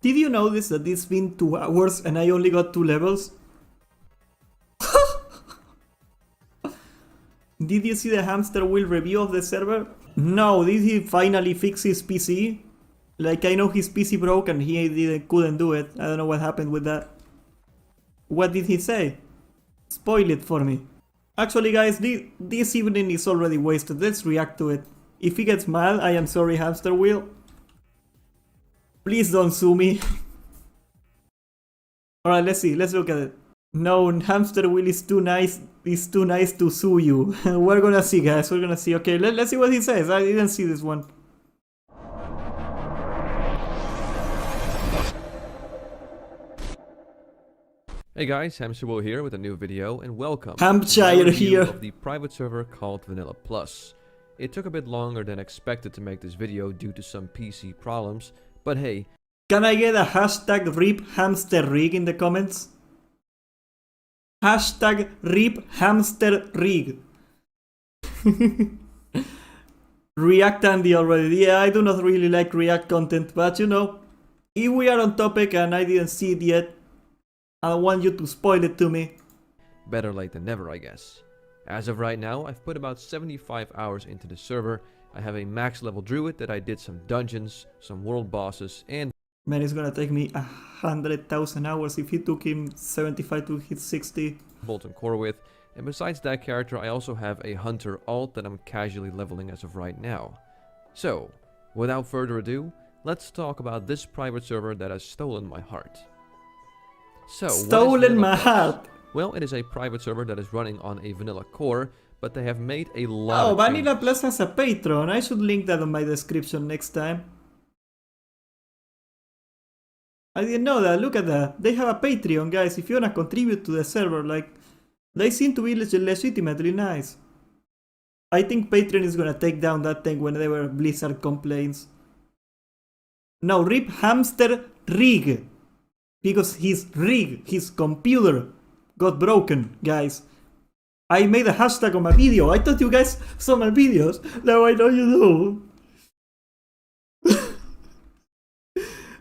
Did you notice that it's been 2 hours and I only got 2 levels? Did you see the Hamsterwheel review of the server? No, did he finally fix his PC? Like, I know his PC broke and he couldn't do it. I don't know what happened with that. What did he say? Spoil it for me. Actually guys, this evening is already wasted. Let's react to it. If he gets mad, I am sorry, Hamsterwheel. Please don't sue me. Alright, let's see. Let's look at it. No, Hamsterwheel is too nice. It's too nice to sue you. We're gonna see, guys. We're gonna see. Okay, let's see what he says. I didn't see this one. Hey guys, Hamsterwheel here with a new video, and welcome Hampshire to my review here of the private server called Vanilla Plus. It took a bit longer than expected to make this video due to some PC problems, but hey. Can I get a hashtag RipHamsterRig in the comments? Hashtag RipHamsterRig. React Andy already. Yeah, I do not really like React content, but you know, if we are on topic and I didn't see it yet, I don't want you to spoil it to me. Better late than never, I guess. As of right now, I've put about 75 hours into the server. I have a max level druid that I did some dungeons, some world bosses, and Man, it's gonna take me 100,000 hours if it took him 75 to hit 60. Molten Core with. And besides that character, I also have a hunter alt that I'm casually leveling as of right now. So, without further ado, let's talk about this private server that has stolen my heart. So, Stolen my heart! Well, it is a private server that is running on a vanilla core, but they have made a lot Oh, of Vanilla changes. Plus has a Patreon. I should link that on my description next time. I didn't know that. Look at that. They have a Patreon, guys. If you wanna contribute to the server, like, they seem to be legitimately nice. I think Patreon is gonna take down that thing whenever Blizzard complains. No, Rip Hamster Rig. Because his rig, his computer, got broken, guys. I made a hashtag on my video. I thought you guys saw my videos. Now I know you do.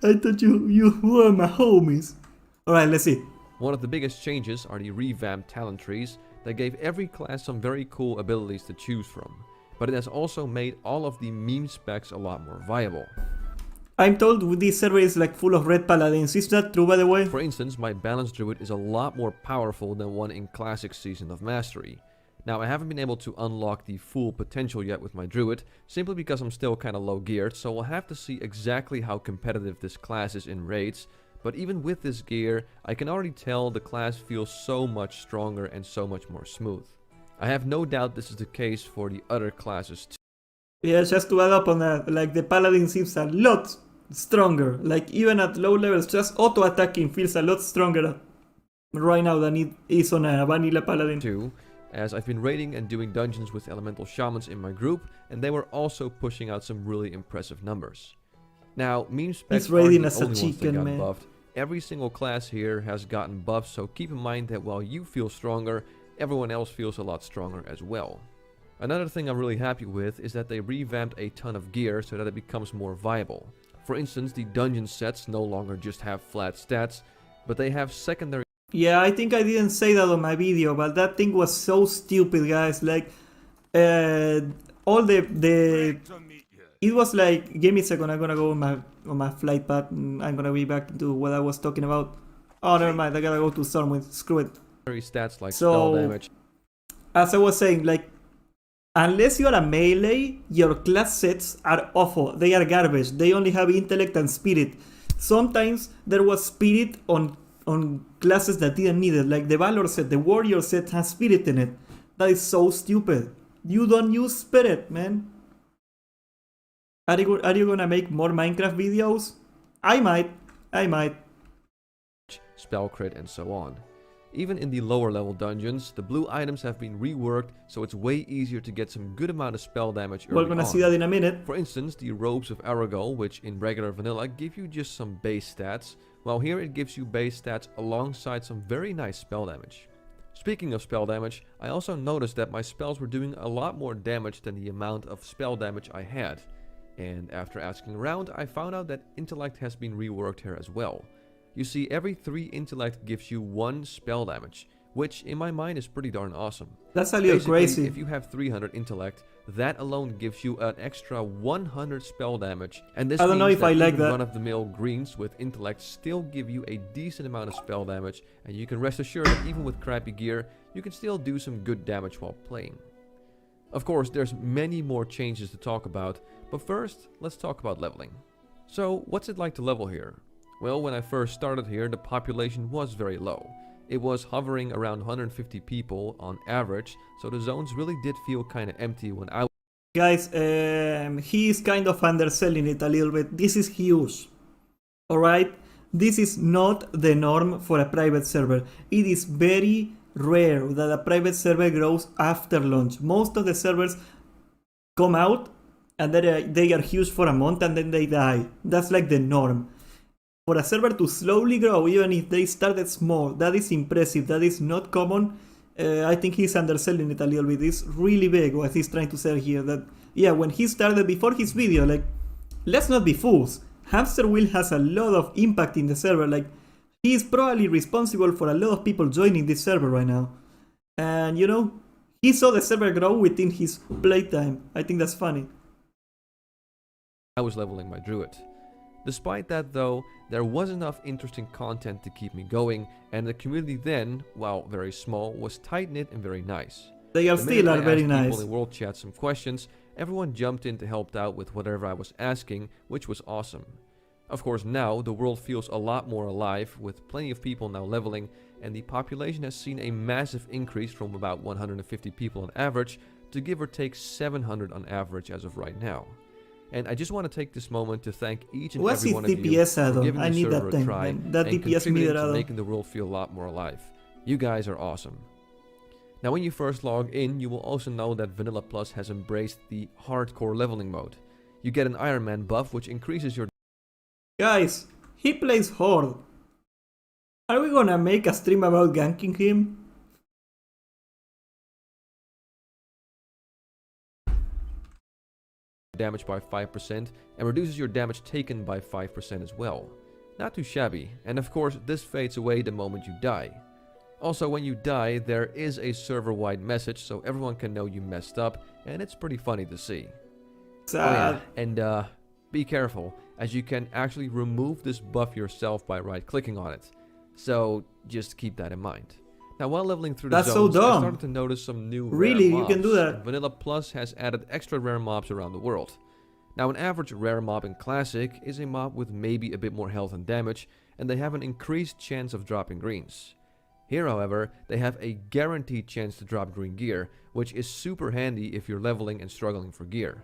I thought you were my homies. Alright, let's see. One of the biggest changes are the revamped talent trees that gave every class some very cool abilities to choose from. But it has also made all of the meme specs a lot more viable. I'm told this server is like full of red paladins. Is that true, by the way? For instance, my balanced druid is a lot more powerful than one in classic Season of Mastery. Now, I haven't been able to unlock the full potential yet with my druid, simply because I'm still kinda low geared, so we'll have to see exactly how competitive this class is in raids. But even with this gear, I can already tell the class feels so much stronger and so much more smooth. I have no doubt this is the case for the other classes too. Yeah, just to add up on that, like the paladin seems a lot stronger. Like even at low levels, just auto attacking feels a lot stronger right now than it is on a vanilla paladin. Too, as I've been raiding and doing dungeons with elemental shamans in my group, and they were also pushing out some really impressive numbers. Now, meme specs aren't raiding the as a only ones that chicken, got man. buffed. Every single class here has gotten buffs, so keep in mind that while you feel stronger, everyone else feels a lot stronger as well. Another thing I'm really happy with is that they revamped a ton of gear so that it becomes more viable. For instance, the dungeon sets no longer just have flat stats, but they have secondary. Yeah, I think I didn't say that on my video, but that thing was so stupid, guys. Like, all the it was like, give me a second, I'm gonna go on my flight path, and I'm gonna be back to what I was talking about. Oh, never mind, I gotta go to Stormwind, screw it. Stats like So, spell damage. As I was saying, like, unless you are a melee, your class sets are awful. They are garbage. They only have intellect and spirit. Sometimes there was spirit on classes that didn't need it. Like the Valor set, the Warrior set has spirit in it. That is so stupid. You don't use spirit, man. Are you gonna make more Minecraft videos? I might. Spell crit and so on. Even in the lower level dungeons, the blue items have been reworked, so it's way easier to get some good amount of spell damage early We're gonna on. see that in a minute. For instance, the Robes of Aragol, which in regular vanilla give you just some base stats, while here it gives you base stats alongside some very nice spell damage. Speaking of spell damage, I also noticed that my spells were doing a lot more damage than the amount of spell damage I had. And after asking around, I found out that Intellect has been reworked here as well. You see, every 3 Intellect gives you 1 spell damage, which in my mind is pretty darn awesome. That's a little Basically, crazy. if you have 300 Intellect, that alone gives you an extra 100 spell damage, and this I don't know means if I like even that. run-of-the-mill greens with Intellect still give you a decent amount of spell damage, and you can rest assured that even with crappy gear, you can still do some good damage while playing. Of course, there's many more changes to talk about, but first, let's talk about leveling. So, what's it like to level here? Well, when I first started here, the population was very low. It was hovering around 150 people on average, so the zones really did feel kinda empty when I... Guys, he is kind of underselling it a little bit. This is huge. Alright? This is not the norm for a private server. It is very rare that a private server grows after launch. Most of the servers come out and they are huge for a month and then they die. That's like the norm. For a server to slowly grow, even if they started small, that is impressive. That is not common. I think he's underselling it a little bit. It's really big what he's trying to sell here. That, yeah, when he started before his video, like, let's not be fools. Hamsterwheel has a lot of impact in the server. Like, he is probably responsible for a lot of people joining this server right now. And, you know, he saw the server grow within his playtime. I think that's funny. I was leveling my druid. Despite that though, there was enough interesting content to keep me going, and the community then, while very small, was tight-knit and very nice. They are The still minute are I very asked nice. people in world chat some questions, everyone jumped in to help out with whatever I was asking, which was awesome. Of course now, the world feels a lot more alive, with plenty of people now leveling, and the population has seen a massive increase from about 150 people on average to give or take 700 on average as of right now. And I just want to take this moment to thank each and What's every his one of you DPS for add-on? giving I the need server that a thing, try man. That and DPS contributing meter to add-on. making the world feel a lot more alive. You guys are awesome. Now when you first log in, you will also know that Vanilla Plus has embraced the hardcore leveling mode. You get an Iron Man buff which increases your Guys, he plays Horde. Are we gonna make a stream about ganking him? damage by 5% and reduces your damage taken by 5% as well. Not too shabby, and of course this fades away the moment you die. Also, when you die, there is a server-wide message so everyone can know you messed up, and it's pretty funny to see. Sad. And be careful, as you can actually remove this buff yourself by right-clicking on it. So just keep that in mind. Now while leveling through the That's so zones, I dumb. started to notice some new Really? rare You can mobs, do that? and Vanilla Plus has added extra rare mobs around the world. Now an average rare mob in Classic is a mob with maybe a bit more health and damage, and they have an increased chance of dropping greens. Here however, they have a guaranteed chance to drop green gear, which is super handy if you're leveling and struggling for gear.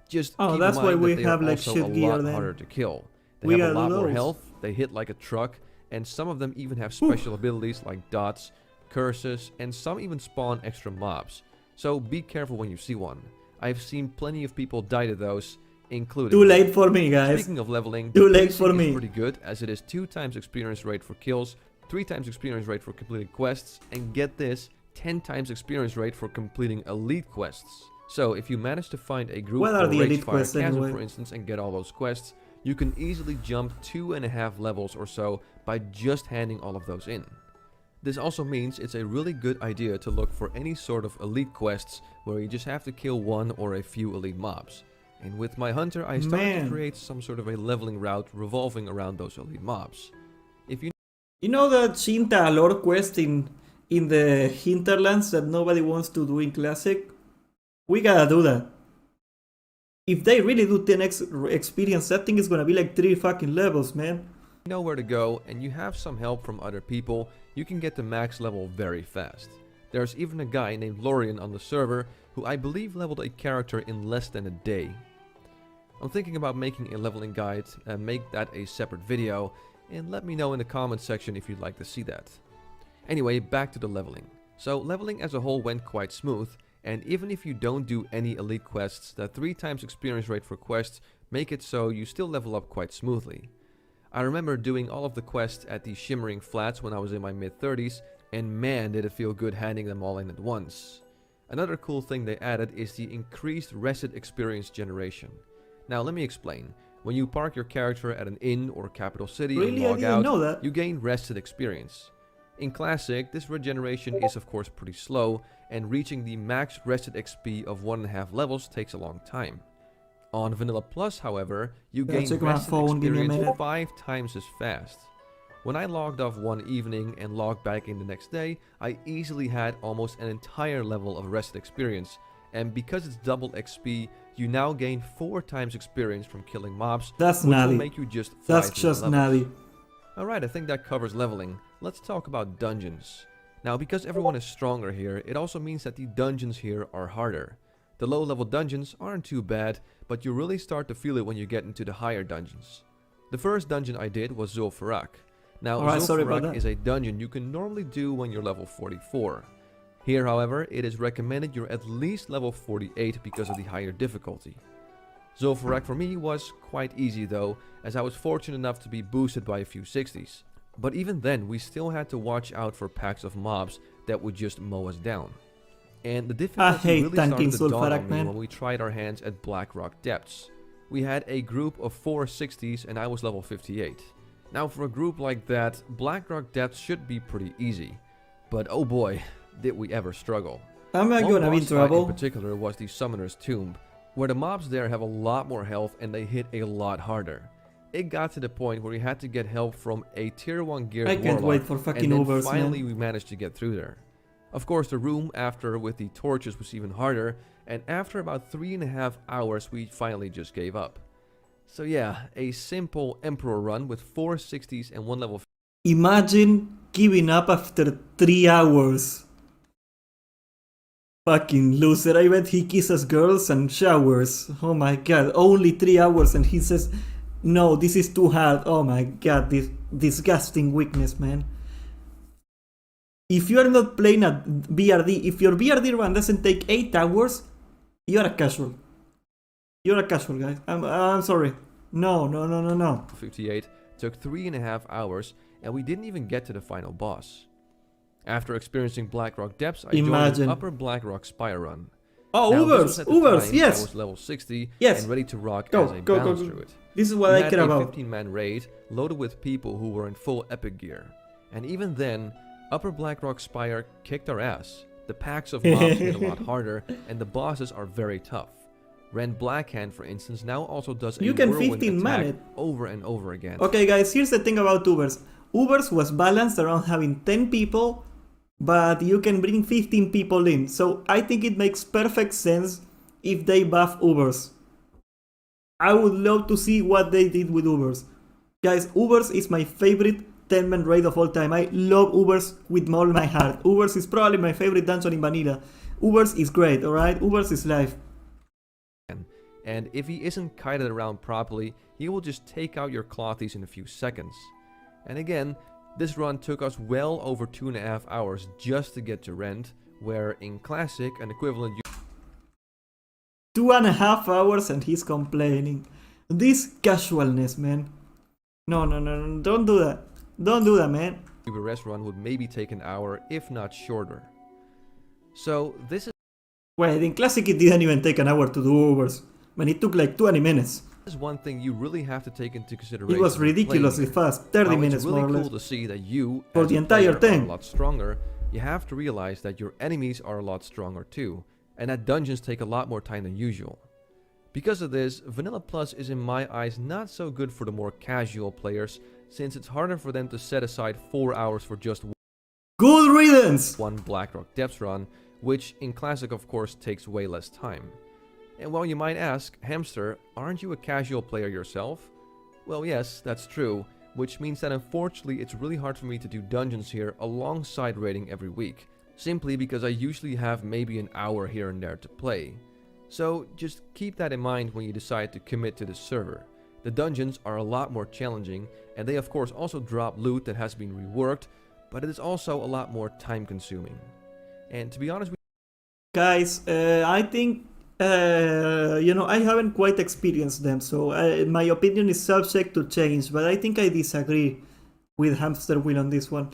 Just keep that's in why mind we that they have are like also shit a gear lot then. harder to kill. They We have a gotta lot do more those. health, they hit like a truck, and some of them even have special abilities like dots, curses, and some even spawn extra mobs. So be careful when you see one. I've seen plenty of people die to those, including Too late for me, guys. Speaking of leveling, Too the late pacing for is me. pretty good, as it is 2 times experience rate for kills, 3 times experience rate for completing quests, and get this, 10 times experience rate for completing elite quests. So if you manage to find a group What are for the elite Ragefire quests Chasm, anyway? for instance, and get all those quests, you can easily jump 2.5 levels or so by just handing all of those in. This also means it's a really good idea to look for any sort of elite quests where you just have to kill one or a few elite mobs. And with my hunter, I started to create some sort of a leveling route revolving around those elite mobs. If you know that Shinta lore quest in the hinterlands that nobody wants to do in Classic? We gotta do that. If they really do 10x experience, that thing is gonna be like 3 fucking levels, man. know where to go and you have some help from other people, you can get to max level very fast. There's even a guy named Lorian on the server who I believe leveled a character in less than a day. I'm thinking about making a leveling guide and make that a separate video, and let me know in the comments section if you'd like to see that. Anyway, back to the leveling. So leveling as a whole went quite smooth, and even if you don't do any elite quests, the 3 times experience rate for quests make it so you still level up quite smoothly. I remember doing all of the quests at the Shimmering Flats when I was in my mid-30s, and man did it feel good handing them all in at once. Another cool thing they added is the increased rested experience generation. Now let me explain. When you park your character at an inn or capital city Really? and I log didn't out, know that. you gain rested experience. In Classic, this regeneration is of course pretty slow, and reaching the max rested XP of 1.5 levels takes a long time. On Vanilla Plus, however, you Yeah, gain check my rested phone, give me a experience minute. 5 times as fast. When I logged off one evening and logged back in the next day, I easily had almost an entire level of rested experience, and because it's double XP, you now gain 4 times experience from killing mobs, That's which will nutty. make you just 5 That's more just levels. nutty. Alright, I think that covers leveling. Let's talk about dungeons. Now, because everyone is stronger here, it also means that the dungeons here are harder. The low level dungeons aren't too bad, but you really start to feel it when you get into the higher dungeons. The first dungeon I did was Zul'Farrak. Now, Alright, sorry about Zul'Farrak that. is a dungeon you can normally do when you're level 44. Here, however, it is recommended you're at least level 48 because of the higher difficulty. Zul'Farrak for me was quite easy though, as I was fortunate enough to be boosted by a few 60s. But even then, we still had to watch out for packs of mobs that would just mow us down. And the difficulty hate really tanking started to dawn Zul'Farrak, on me man. when we tried our hands at Blackrock depths. We had a group of 4 60s and I was level 58. Now for a group like that, Blackrock depths should be pretty easy. But oh boy, did we ever struggle. I'm One gonna be in boss fight trouble. in particular was the Summoner's Tomb, where the mobs there have a lot more health and they hit a lot harder. It got to the point where we had to get help from a tier 1 geared I can't warlock, wait for fucking and then Ubers, finally man. we managed to get through there. Of course, the room after with the torches was even harder, and after about 3.5 hours we finally just gave up. So yeah, a simple Emperor run with 4 60s and 1 level. Imagine giving up after 3 hours. Fucking loser. I bet he kisses girls and showers. Oh my god. Only 3 hours and he says, no, this is too hard. Oh my god. This disgusting weakness, man. If you are not playing at BRD, if your BRD run doesn't take 8 hours, you're a casual. You're a casual, guys. I'm sorry. No. 58 took 3.5 hours, and we didn't even get to the final boss. After experiencing Blackrock depths, I joined Imagine. an upper Blackrock Spire run. Oh, Now, this was at the Ubers, time yes. I was level 60 Yes. and ready to rock Go, as a go, balance go, go. druid. This is what We I had care a about. 15-man raid loaded with people who were in full epic gear. And even then, upper Blackrock Spire kicked our ass. The packs of mobs hit a lot harder, and the bosses are very tough. Ren Blackhand, for instance, now also does a You can whirlwind 15 man attack it. over and over again. Okay, guys, here's the thing about Ubers. Ubers was balanced around having 10 people, but you can bring 15 people in. So I think it makes perfect sense if they buff Ubers. I would love to see what they did with Ubers. Guys, Ubers is my favorite 10-man raid of all time. I love Ubers with all my heart. Ubers is probably my favorite dungeon in Vanilla. Ubers is great, alright? Ubers is life. And if he isn't kited around properly, he will just take out your clothies in a few seconds. And again, this run took us well over 2.5 hours just to get to Rent, where in Classic, an equivalent 2.5 hours and he's complaining. This casualness, man. No, don't do that. Don't do that, man. UBRS run would maybe take an hour, if not shorter. So this Wait, in Classic it didn't even take an hour to do Ubers. Man, it took like 20 minutes. is one thing you really have to take into consideration. It was when ridiculously playing fast. 30 Now, minutes it's really more or cool less. to see that you, For as the a entire player, are thing. a lot stronger. You have to realize that your enemies are a lot stronger too, and that dungeons take a lot more time than usual. Because of this, Vanilla Plus is in my eyes not so good for the more casual players, since it's harder for them to set aside 4 hours for just Good riddance! one Blackrock depths run, which in Classic of course takes way less time. And while you might ask, Hamster, aren't you a casual player yourself? Well yes, that's true, which means that unfortunately it's really hard for me to do dungeons here alongside raiding every week, simply because I usually have maybe an hour here and there to play. So just keep that in mind when you decide to commit to this server. The dungeons are a lot more challenging, and they of course also drop loot that has been reworked, but it is also a lot more time consuming. And to be honest with Guys, I think, I haven't quite experienced them, so my opinion is subject to change, but I think I disagree with Hamsterwheel on this one.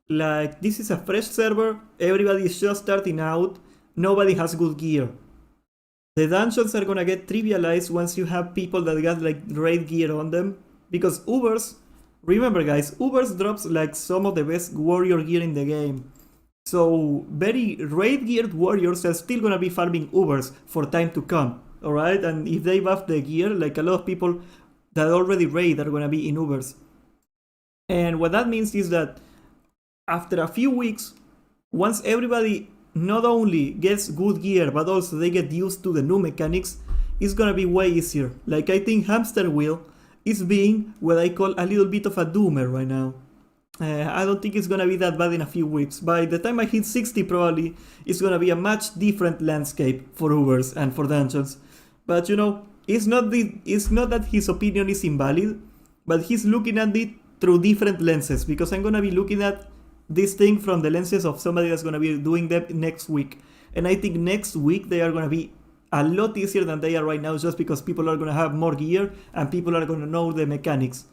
Like, this is a fresh server, everybody is just starting out, nobody has good gear. The dungeons are gonna get trivialized once you have people that got like raid gear on them. Because Ubers, remember guys, Ubers drops like some of the best warrior gear in the game. So very raid geared warriors are still gonna be farming Ubers for time to come. Alright? And if they buff the gear, like a lot of people that already raid are gonna be in Ubers. And what that means is that after a few weeks, once everybody not only gets good gear, but also they get used to the new mechanics, it's gonna be way easier. Like I think Hamsterwheel is being what I call a little bit of a doomer right now. I don't think it's gonna be that bad in a few weeks. By the time I hit 60 probably, it's gonna be a much different landscape for Ubers and for dungeons. But you know, it's not that his opinion is invalid, but he's looking at it through different lenses, because I'm gonna be looking at this thing from the lenses of somebody that's going to be doing them next week. And I think next week they are going to be a lot easier than they are right now, just because people are going to have more gear and people are going to know the mechanics.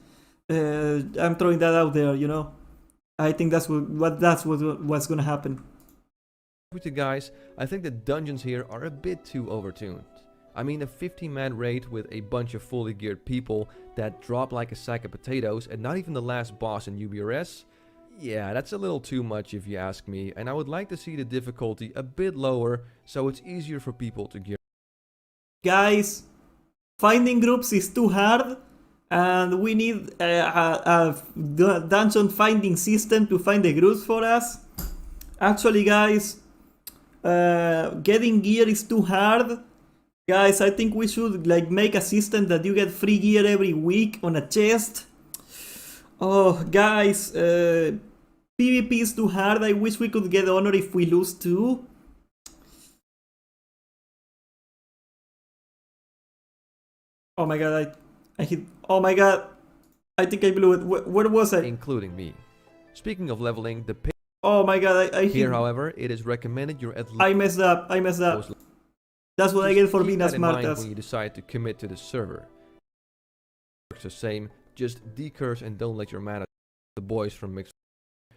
I'm throwing that out there, you know. I think that's what's going to happen. With you guys, I think the dungeons here are a bit too overtuned. I mean, a 50-man raid with a bunch of fully geared people that drop like a sack of potatoes and not even the last boss in UBRS? Yeah, that's a little too much if you ask me, and I would like to see the difficulty a bit lower so it's easier for people to gear. Guys, finding groups is too hard, and we need a dungeon finding system to find the groups for us. Actually, guys, getting gear is too hard. Guys, I think we should like make a system that you get free gear every week on a chest. Oh, guys, PvP is too hard. I wish we could get honor if we lose too. Oh my god, I hit. Oh my god, I think I blew it. Where was I? Including me. Speaking of leveling, the oh my god, I hit. Here, however, it is recommended you're at least. I messed up. That's what I get for being as smart as. When you decide to commit to the server. Works the same. Just decurse and don't let your mana the boys from mixed.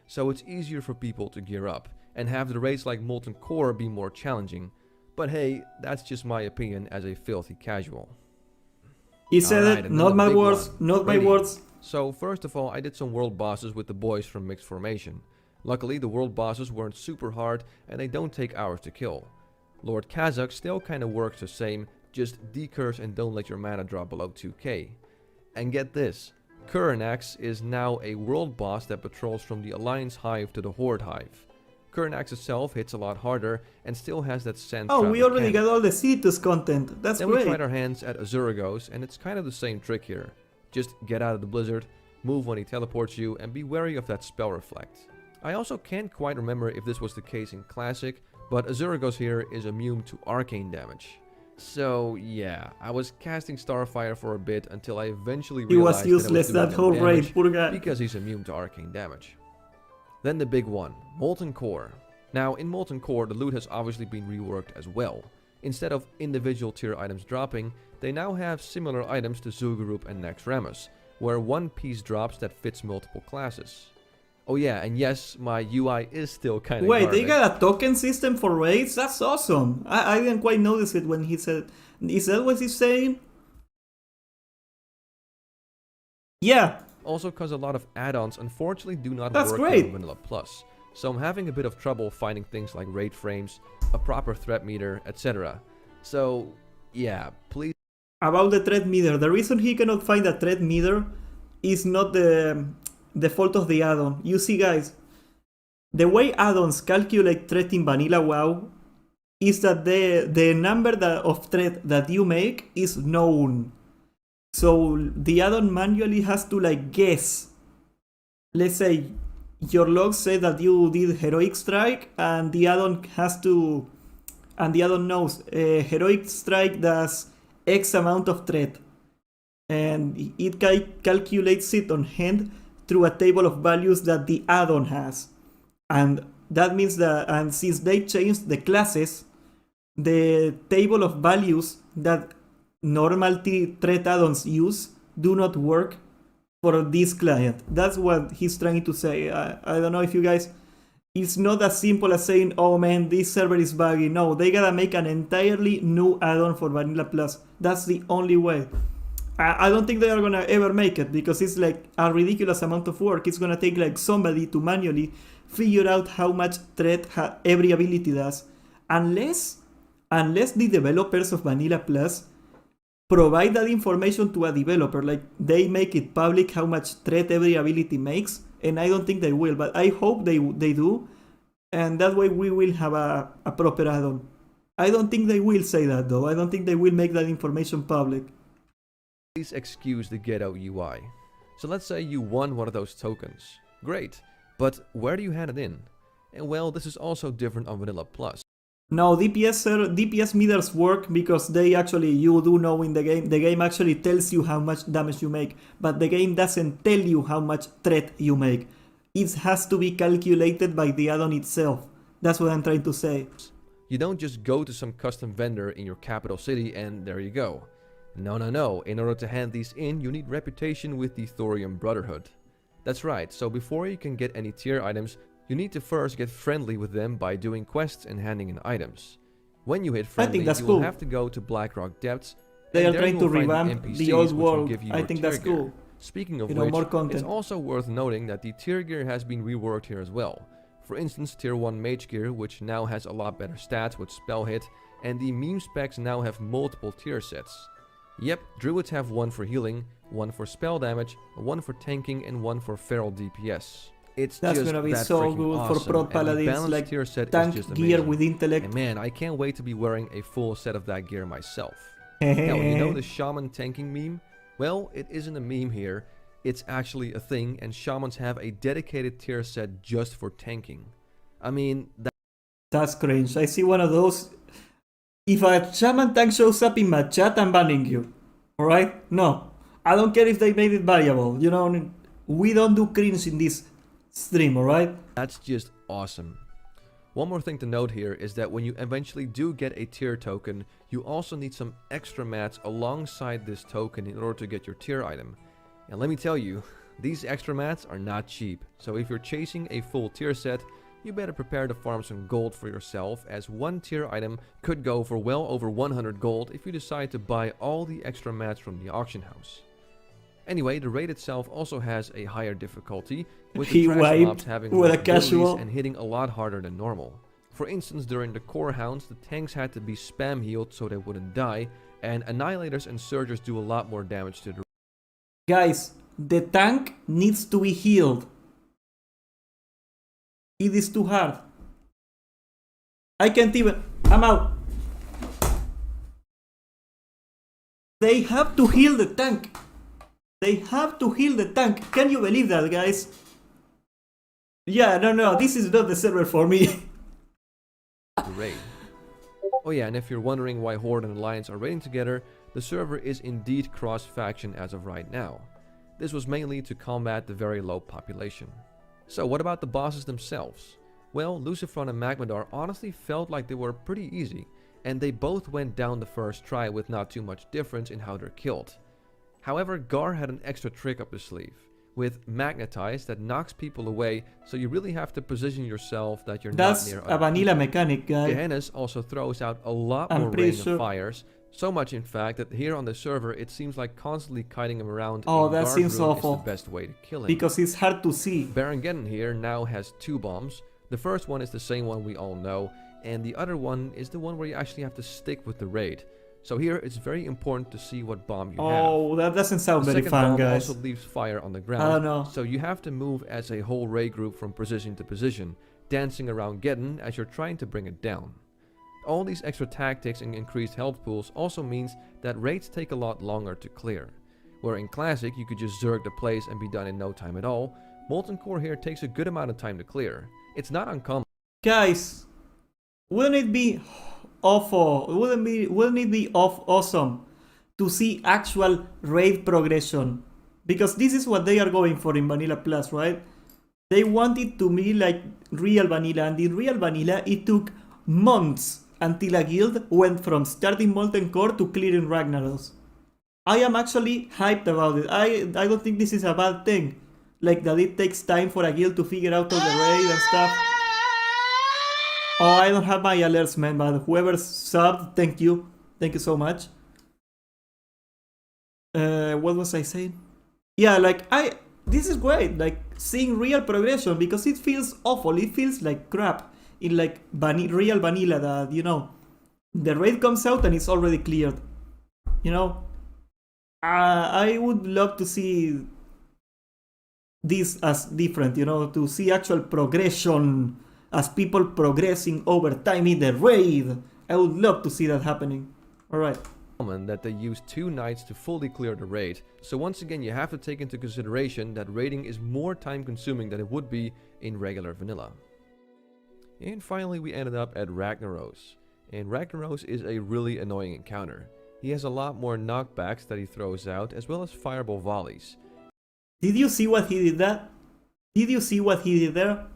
So it's easier for people to gear up and have the raids like Molten Core be more challenging. But hey, that's just my opinion as a filthy casual. He said it, not my words, not my words. So first of all, I did some world bosses with the boys from mixed formation. Luckily, the world bosses weren't super hard and they don't take hours to kill. Lord Kazakh still kinda works the same, just decurse and don't let your mana drop below 2k. And get this, Kuranax is now a world boss that patrols from the Alliance Hive to the Horde Hive. Kuranax itself hits a lot harder and still has that sand trap we already mechanic. got all the Citus content, that's then great. We tried our hands at Azuragos and it's kind of the same trick here. Just get out of the blizzard, move when he teleports you and be wary of that spell reflect. I also can't quite remember if this was the case in Classic, but Azuragos here is immune to arcane damage. So yeah, I was casting Starfire for a bit until I eventually realized he was useless that whole raid, poor guy. Because he's immune to arcane damage. Then the big one, Molten Core. Now in Molten Core the loot has obviously been reworked as well. Instead of individual tier items dropping, they now have similar items to Zul'Gurub and Naxxramas, where one piece drops that fits multiple classes. Oh yeah, and yes, my UI is still kind of Wait, they got a token system for raids? That's awesome. I didn't quite notice it when he said... Is that what he's saying? Yeah. Also because a lot of add-ons unfortunately do not That's work great. in Vanilla Plus. So I'm having a bit of trouble finding things like raid frames, a proper threat meter, etc. So yeah, please... About the threat meter, the reason he cannot find a threat meter is not the fault of the add-on. You see guys, the way add-ons calculate threat in vanilla WoW is that the number of threat that you make is known. So the add-on manually has to like guess. Let's say your logs say that you did heroic strike and the add-on knows heroic strike does X amount of threat. And it calculates it on hand through a table of values that the add-on has. And that means that, and since they changed the classes, the table of values that normal threat add-ons use do not work for this client. That's what he's trying to say. I don't know if you guys it's not as simple as saying, oh man, this server is buggy. No, they gotta make an entirely new add-on for Vanilla Plus. That's the only way. I don't think they are gonna ever make it because it's like a ridiculous amount of work. It's gonna take like somebody to manually figure out how much threat every ability does. Unless the developers of Vanilla Plus provide that information to a developer, like they make it public how much threat every ability makes, and I don't think they will, but I hope they do, and that way we will have a proper add-on. I don't think they will say that though. I don't think they will make that information public. Please excuse the ghetto UI. So let's say you won one of those tokens. Great, but where do you hand it in? And well, this is also different on Vanilla Plus. No, DPS meters work because you do know in the game actually tells you how much damage you make, but the game doesn't tell you how much threat you make. It has to be calculated by the add-on itself. That's what I'm trying to say. You don't just go to some custom vendor in your capital city and there you go. No. In order to hand these in, you need reputation with the Thorium Brotherhood. That's right, so before you can get any tier items, you need to first get friendly with them by doing quests and handing in items. When you hit friendly, you will have to go to Blackrock Depths. They are trying to revamp the old world. I think that's cool. Speaking of which, more content. It's also worth noting that the tier gear has been reworked here as well. For instance, tier 1 mage gear, which now has a lot better stats with spell hit, and the meme specs now have multiple tier sets. Yep, druids have one for healing, one for spell damage, one for tanking, and one for feral DPS. That's gonna be so good awesome. for prot paladins, like tier set tank is just gear amazing. with intellect. And man, I can't wait to be wearing a full set of that gear myself. Now, you know the shaman tanking meme? Well, it isn't a meme here, it's actually a thing, and shamans have a dedicated tier set just for tanking. I mean, that's cringe. I see one of those. If a shaman tank shows up in my chat, I'm banning you. Alright? No. I don't care if they made it variable. You know, we don't do cringe in this stream, alright? That's just awesome. One more thing to note here is that when you eventually do get a tier token, you also need some extra mats alongside this token in order to get your tier item. And let me tell you, these extra mats are not cheap. So if you're chasing a full tier set, you better prepare to farm some gold for yourself, as one tier item could go for well over 100 gold if you decide to buy all the extra mats from the auction house. Anyway, the raid itself also has a higher difficulty, with the trash mobs having more abilities and hitting a lot harder than normal. For instance, during the core hounds, the tanks had to be spam healed so they wouldn't die, and annihilators and surgers do a lot more damage to the... Guys, the tank needs to be healed. It is too hard. I can't even... I'm out. They have to heal the tank. They have to heal the tank. Can you believe that, guys? Yeah, no, this is not the server for me. Raid. Oh yeah, and if you're wondering why Horde and Alliance are raiding together, the server is indeed cross-faction as of right now. This was mainly to combat the very low population. So what about the bosses themselves? Well, Lucifron and Magmadar honestly felt like they were pretty easy, and they both went down the first try with not too much difference in how they're killed. However, Gar had an extra trick up his sleeve, with Magnetize that knocks people away, so you really have to position yourself that you're not near That's a vanilla mechanic, guy. Gehenna's also throws out a lot more rain of fires, so much in fact that here on the server it seems like constantly kiting him around. Oh, that seems awful. Is the best way to kill him. Because it's hard to see. Baron Geddon here now has 2 bombs. The first one is the same one we all know, and the other one is the one where you actually have to stick with the raid. So here it's very important to see what bomb you have. Oh, that doesn't sound very fun, guys. The second bomb also leaves fire on the ground. I don't know. So you have to move as a whole raid group from position to position, dancing around Geddon as you're trying to bring it down. All these extra tactics and increased health pools also means that raids take a lot longer to clear. Where in Classic you could just zerg the place and be done in no time at all, Molten Core here takes a good amount of time to clear. It's not uncommon. Guys, wouldn't it be awful? Wouldn't it be awesome to see actual raid progression? Because this is what they are going for in Vanilla Plus, right? They want it to be like real vanilla, and in real vanilla it took months until a guild went from starting Molten Core to clearing Ragnaros. I am actually hyped about it. I don't think this is a bad thing. Like that it takes time for a guild to figure out all the raid and stuff. Oh, I don't have my alerts, man, but whoever subbed, thank you. Thank you so much. What was I saying? Yeah, this is great, like seeing real progression, because it feels awful. It feels like crap in like real vanilla that, the raid comes out and it's already cleared. I would love to see this as different, to see actual progression as people progressing over time in the raid. I would love to see that happening. Alright. That they use 2 nights to fully clear the raid, so once again you have to take into consideration that raiding is more time consuming than it would be in regular vanilla. And finally we ended up at Ragnaros, and Ragnaros is a really annoying encounter. He has a lot more knockbacks that he throws out, as well as fireball volleys. Did you see what he did that? Did you see what he did there?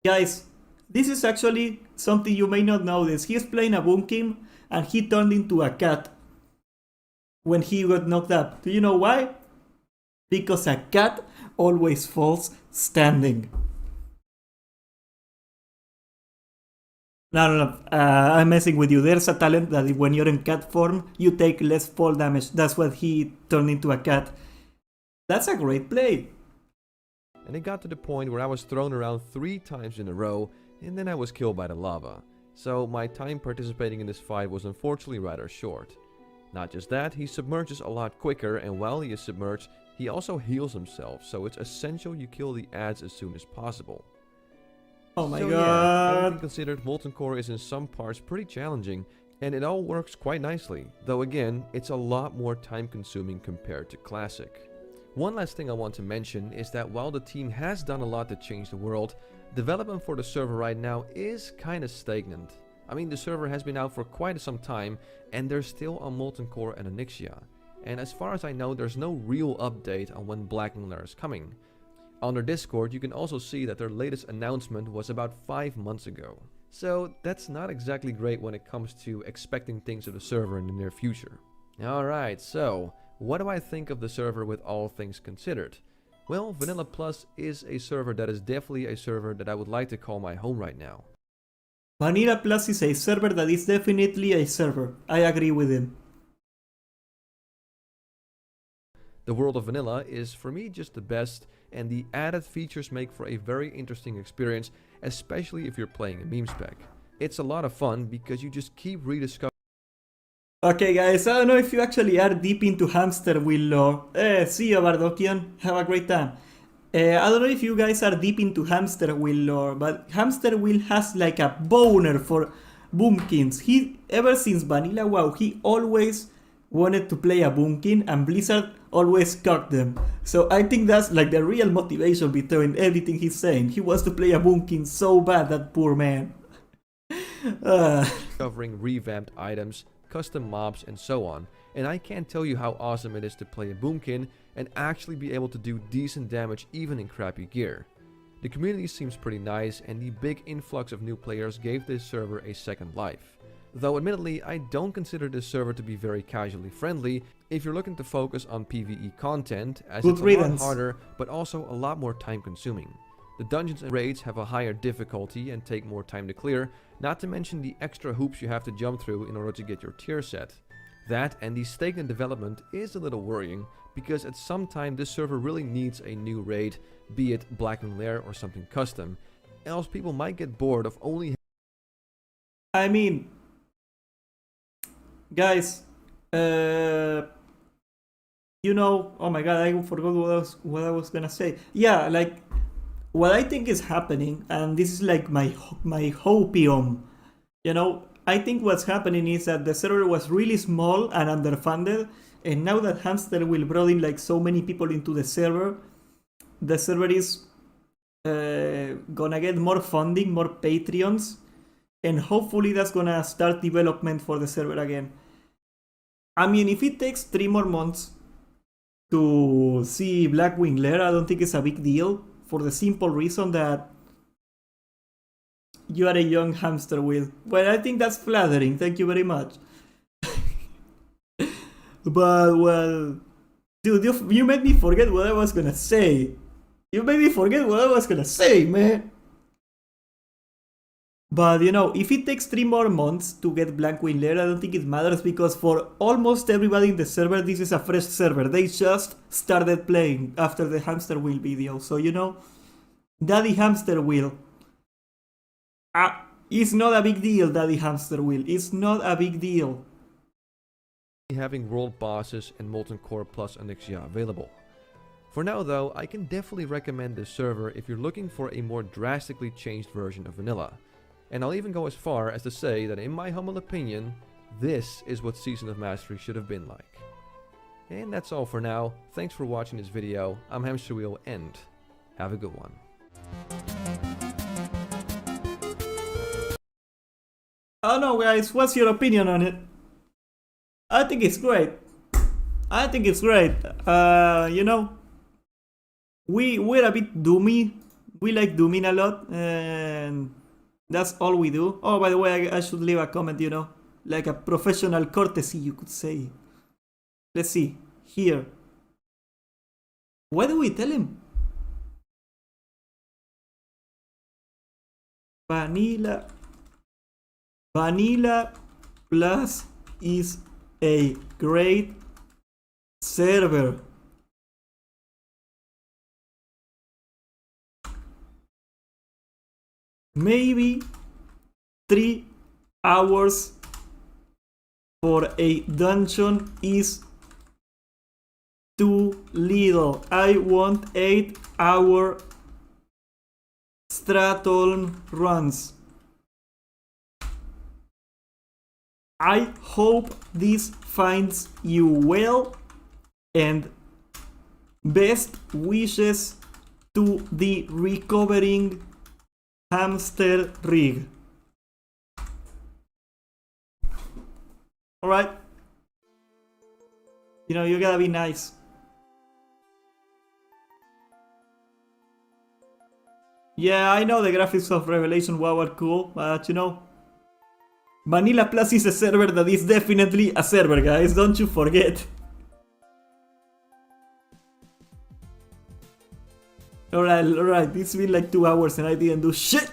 Guys, this is actually something you may not notice. He's playing a Boomkin and he turned into a cat when he got knocked up. Do you know why? Because a cat always falls standing. No, I'm messing with you. There's a talent that when you're in cat form, you take less fall damage. That's what he turned into a cat. That's a great play. And it got to the point where I was thrown around 3 times in a row, and then I was killed by the lava. So my time participating in this fight was unfortunately rather short. Not just that, he submerges a lot quicker, and while he is submerged, he also heals himself, so it's essential you kill the ads as soon as possible. Oh my so, god. Yeah, everything considered, Molten Core is in some parts pretty challenging, and it all works quite nicely, though again, it's a lot more time consuming compared to Classic. One last thing I want to mention is that while the team has done a lot to change the world, development for the server right now is kinda stagnant. I mean, the server has been out for quite some time, and they're still on Molten Core and Onyxia. And as far as I know, there's no real update on when Blackrock is coming. On their Discord, you can also see that their latest announcement was about 5 months ago. So that's not exactly great when it comes to expecting things of the server in the near future. Alright, so what do I think of the server with all things considered? Well, Vanilla Plus is a server that is definitely a server that I would like to call my home right now. Vanilla Plus is a server that is definitely a server. I agree with him. The world of Vanilla is for me just the best, and the added features make for a very interesting experience, especially if you're playing a meme spec. It's a lot of fun because you just keep rediscovering. Okay guys, I don't know if you actually are deep into Hamsterwheel lore. See you Bardokian, have a great time. I don't know if you guys are deep into Hamsterwheel lore, but Hamsterwheel has like a boner for Boomkins. Ever since Vanilla WoW, he always wanted to play a Boomkin, and Blizzard always cucked them. So I think that's like the real motivation behind everything he's saying. He wants to play a Boomkin so bad, that poor man. Covering revamped items, custom mobs, and so on. And I can't tell you how awesome it is to play a Boomkin and actually be able to do decent damage even in crappy gear. The community seems pretty nice, and the big influx of new players gave this server a second life. Though admittedly, I don't consider this server to be very casually friendly if you're looking to focus on PvE content, as it's a lot harder but also a lot more time consuming. The dungeons and raids have a higher difficulty and take more time to clear, not to mention the extra hoops you have to jump through in order to get your tier set. That and the stagnant development is a little worrying, because at some time this server really needs a new raid, be it Blackrock Lair or something custom, else people might get bored of only... I mean, guys, oh my god, I forgot what I was gonna say. Yeah, like, what I think is happening, and this is like my hopium, I think what's happening is that the server was really small and underfunded, and now that Hamsterwheel brought in like so many people into the server is gonna get more funding, more Patreons, and hopefully that's gonna start development for the server again. I mean, if it takes 3 more months to see Blackrock Lair, I don't think it's a big deal, for the simple reason that you are a young Hamsterwheel. Well, I think that's flattering, thank you very much. But, well, dude, you made me forget what I was gonna say. You made me forget what I was gonna say, man. But you know, if it takes 3 more months to get Blank Wing Lair, I don't think it matters because for almost everybody in the server, this is a fresh server. They just started playing after the Hamsterwheel video. So you know, Daddy Hamsterwheel. It's not a big deal, Daddy Hamsterwheel. It's not a big deal. Having world bosses and Molten Core plus Onyxia available. For now though, I can definitely recommend this server if you're looking for a more drastically changed version of vanilla. And I'll even go as far as to say that in my humble opinion, this is what Season of Mastery should have been like. And that's all for now. Thanks for watching this video. I'm Hamsterwheel and have a good one. I don't know guys, what's your opinion on it? I think it's great. I think it's great. You know, we're a bit doomy. We like dooming a lot, and that's all we do. Oh, by the way, I should leave a comment, you know, like a professional courtesy, you could say. Let's see, here. What do we tell him? Vanilla Plus is a great server. Maybe 3 hours for a dungeon is too little. I want 8-hour Stratholm runs. I hope this finds you well, and best wishes to the recovering hamster rig. Alright? You know, you gotta be nice. Yeah, I know the graphics of Revelation WoW are cool, but you know, Vanilla Plus is a server that is definitely a server, guys, don't you forget. Alright, it's been like 2 hours and I didn't do shit.